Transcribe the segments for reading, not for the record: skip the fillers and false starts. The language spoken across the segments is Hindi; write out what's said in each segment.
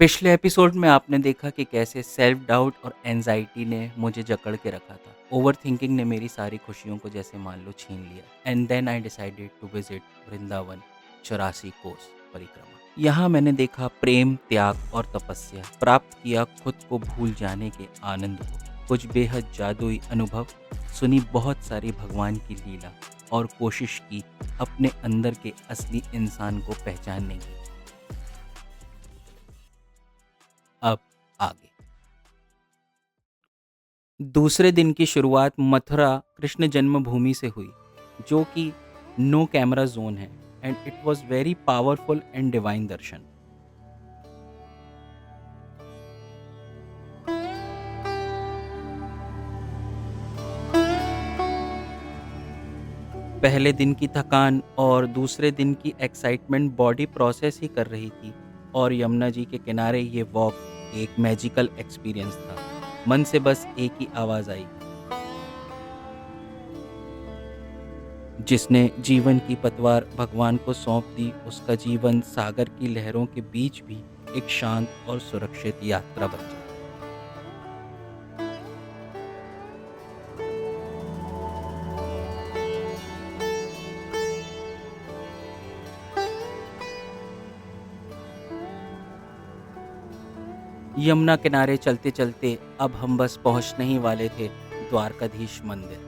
पिछले एपिसोड में आपने देखा कि कैसे सेल्फ डाउट और एंजाइटी ने मुझे जकड़ के रखा था। ओवर थिंकिंग ने मेरी सारी खुशियों को जैसे मान लो छीन लिया। And then I decided to visit Vrindavan 84 कोस परिक्रमा। यहाँ मैंने देखा प्रेम, त्याग और तपस्या, प्राप्त किया खुद को भूल जाने के आनंद को, कुछ बेहद जादुई अनुभव, सुनी बहुत सारी भगवान की लीला और कोशिश की अपने अंदर के असली इंसान को पहचानने की। अब आगे। दूसरे दिन की शुरुआत मथुरा कृष्ण जन्मभूमि से हुई, जो कि नो कैमरा जोन है। And it was very powerful and divine darshan. पहले दिन की थकान और दूसरे दिन की एक्साइटमेंट बॉडी प्रोसेस ही कर रही थी, और यमुना जी के किनारे ये वॉक एक मैजिकल एक्सपीरियंस था। मन से बस एक ही आवाज़ आई, जिसने जीवन की पतवार भगवान को सौंप दी, उसका जीवन सागर की लहरों के बीच भी एक शांत और सुरक्षित यात्रा बन जाए। यमुना किनारे चलते चलते अब हम बस पहुंचने ही वाले थे द्वारकाधीश मंदिर।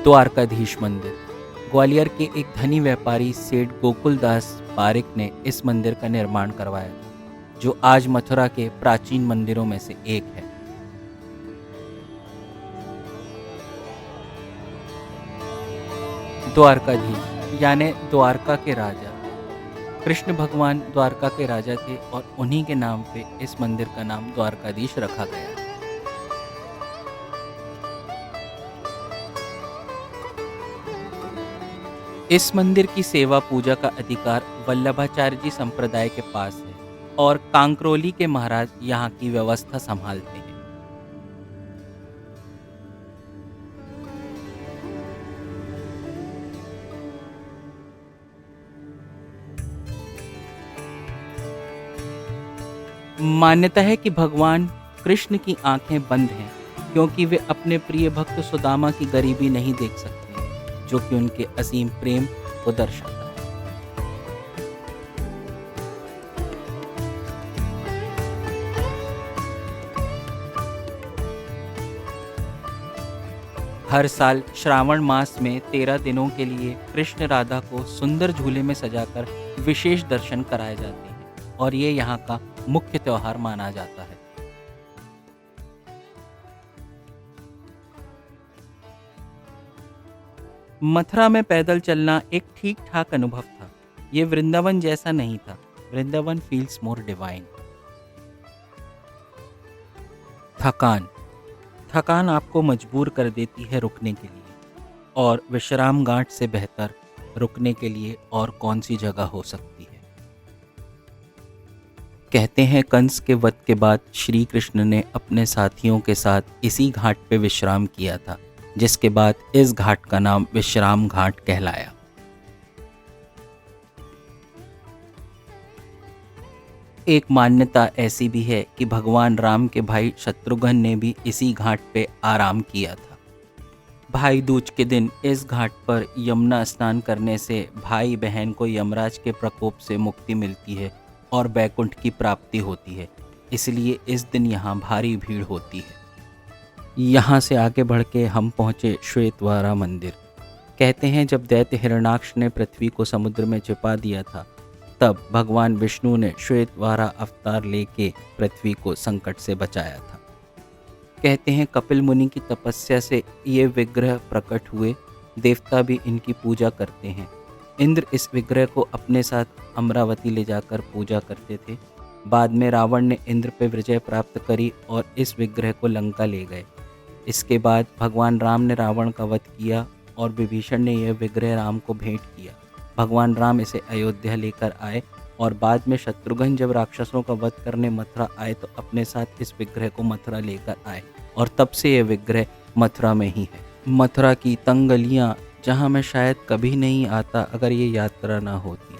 द्वारकाधीश मंदिर ग्वालियर के एक धनी व्यापारी सेठ गोकुलदास पारिक ने इस मंदिर का निर्माण करवाया था, जो आज मथुरा के प्राचीन मंदिरों में से एक है। द्वारकाधीश यानी द्वारका के राजा। कृष्ण भगवान द्वारका के राजा थे और उन्हीं के नाम पे इस मंदिर का नाम द्वारकाधीश रखा गया। इस मंदिर की सेवा पूजा का अधिकार वल्लभाचार्य जी संप्रदाय के पास है, और कांकरोली के महाराज यहाँ की व्यवस्था संभालते हैं। मान्यता है कि भगवान कृष्ण की आंखें बंद हैं, क्योंकि वे अपने प्रिय भक्त सुदामा की गरीबी नहीं देख सकते, जो कि उनके असीम प्रेम को दर्शाता है। हर साल श्रावण मास में 13 दिनों के लिए कृष्ण राधा को सुंदर झूले में सजाकर विशेष दर्शन कराए जाते हैं, और ये यहाँ का मुख्य त्योहार माना जाता है। मथुरा में पैदल चलना एक ठीक ठाक अनुभव था। ये वृंदावन जैसा नहीं था। Vrindavan feels more divine. थकान थकान आपको मजबूर कर देती है रुकने के लिए, और विश्राम घाट से बेहतर रुकने के लिए और कौन सी जगह हो सकती है। कहते हैं कंस के वध के बाद श्री कृष्ण ने अपने साथियों के साथ इसी घाट पे विश्राम किया था, जिसके बाद इस घाट का नाम विश्राम घाट कहलाया। एक मान्यता ऐसी भी है कि भगवान राम के भाई शत्रुघ्न ने भी इसी घाट पे आराम किया था। भाई दूज के दिन इस घाट पर यमुना स्नान करने से भाई बहन को यमराज के प्रकोप से मुक्ति मिलती है और बैकुंठ की प्राप्ति होती है। इसलिए इस दिन यहाँ भारी भीड़ होती है। यहाँ से आगे बढ़ के हम पहुँचे श्वेतवारा मंदिर। कहते हैं जब दैत्य हिरण्याक्ष ने पृथ्वी को समुद्र में छिपा दिया था, तब भगवान विष्णु ने श्वेतवारा अवतार लेके पृथ्वी को संकट से बचाया था। कहते हैं कपिल मुनि की तपस्या से ये विग्रह प्रकट हुए। देवता भी इनकी पूजा करते हैं। इंद्र इस विग्रह को अपने साथ अमरावती ले जाकर पूजा करते थे। बाद में रावण ने इंद्र पर विजय प्राप्त करी और इस विग्रह को लंका ले गए। इसके बाद भगवान राम ने रावण का वध किया और विभीषण ने यह विग्रह राम को भेंट किया। भगवान राम इसे अयोध्या लेकर आए और बाद में शत्रुघ्न जब राक्षसों का वध करने मथुरा आए तो अपने साथ इस विग्रह को मथुरा लेकर आए और तब से यह विग्रह मथुरा में ही है। मथुरा की तंग गलियां जहां मैं शायद कभी नहीं आता अगर ये यात्रा ना होती।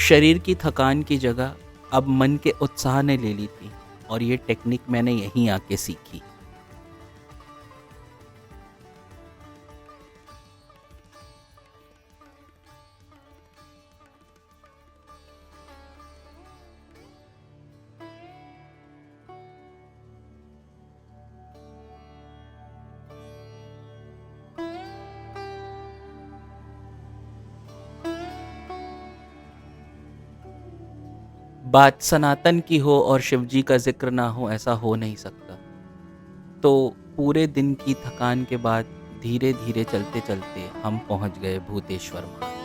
शरीर की थकान की जगह अब मन के उत्साह ने ले ली थी और ये टेक्निक मैंने यहीं आके सीखी। बात सनातन की हो और शिवजी का जिक्र ना हो, ऐसा हो नहीं सकता। तो पूरे दिन की थकान के बाद धीरे धीरे चलते चलते हम पहुंच गए भूतेश्वर महादेव।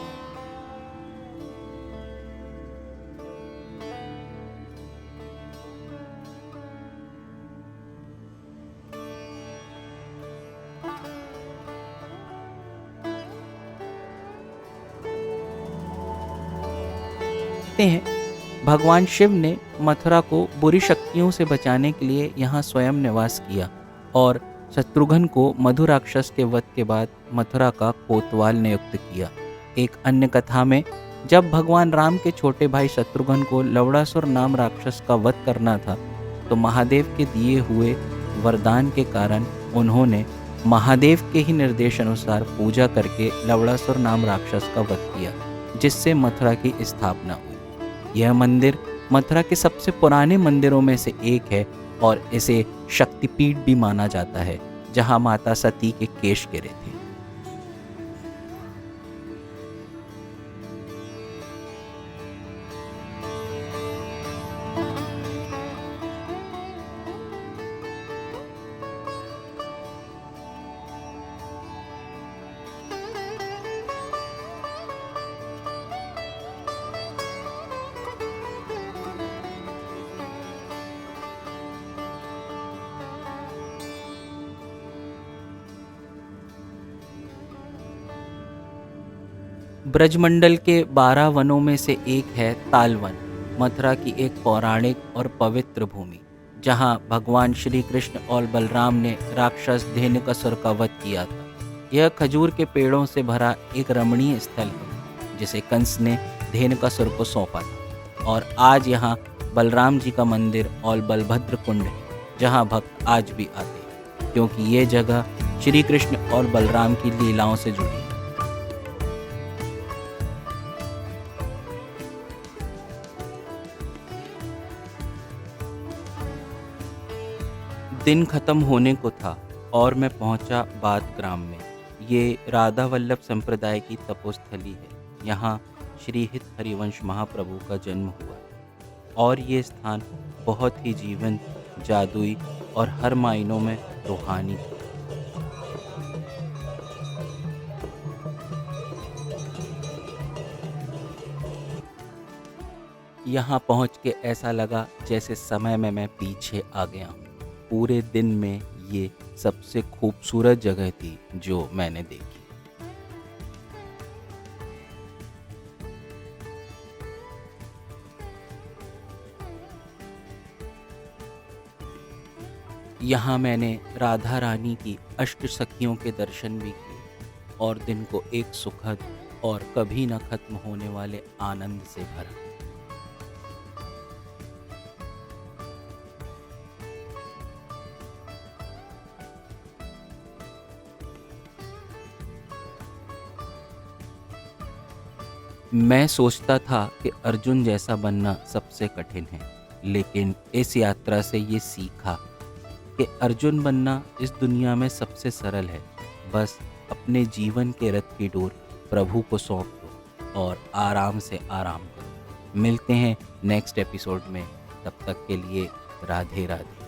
देखते हैं भगवान शिव ने मथुरा को बुरी शक्तियों से बचाने के लिए यहाँ स्वयं निवास किया और शत्रुघ्न को मधु राक्षस के वध के बाद मथुरा का कोतवाल नियुक्त किया। एक अन्य कथा में जब भगवान राम के छोटे भाई शत्रुघ्न को लवणासुर नाम राक्षस का वध करना था तो महादेव के दिए हुए वरदान के कारण उन्होंने महादेव के ही निर्देश अनुसार पूजा करके लवणासुर नाम राक्षस का वध किया, जिससे मथुरा की स्थापना हुई। यह मंदिर मथुरा के सबसे पुराने मंदिरों में से एक है और इसे शक्तिपीठ भी माना जाता है, जहां माता सती के केश गिरे थे। ब्रजमंडल के 12 वनों में से एक है तालवन, मथुरा की एक पौराणिक और पवित्र भूमि, जहां भगवान श्री कृष्ण और बलराम ने राक्षस धेनुकासुर का वध किया था। यह खजूर के पेड़ों से भरा एक रमणीय स्थल है, जिसे कंस ने धेनुकासुर को सौंपा था और आज यहाँ बलराम जी का मंदिर और बलभद्र कुंड है, जहाँ भक्त आज भी आते हैं, क्योंकि ये जगह श्री कृष्ण और बलराम की लीलाओं से जुड़ी है। दिन खत्म होने को था और मैं पहुंचा बात ग्राम में। ये राधा वल्लभ संप्रदाय की तपोस्थली है। यहाँ श्री हित हरिवंश महाप्रभु का जन्म हुआ और ये स्थान बहुत ही जीवंत, जादुई और हर मायनों में रूहानी था। यहाँ पहुँच के ऐसा लगा जैसे समय में मैं पीछे आ गया हूँ। पूरे दिन में ये सबसे खूबसूरत जगह थी जो मैंने देखी। यहाँ मैंने राधा रानी की अष्ट सखियों के दर्शन भी किए और दिन को एक सुखद और कभी न खत्म होने वाले आनंद से भरा। मैं सोचता था कि अर्जुन जैसा बनना सबसे कठिन है, लेकिन इस यात्रा से ये सीखा कि अर्जुन बनना इस दुनिया में सबसे सरल है। बस अपने जीवन के रथ की डोर प्रभु को सौंप दो और आराम से आराम करो। मिलते हैं नेक्स्ट एपिसोड में, तब तक के लिए राधे राधे।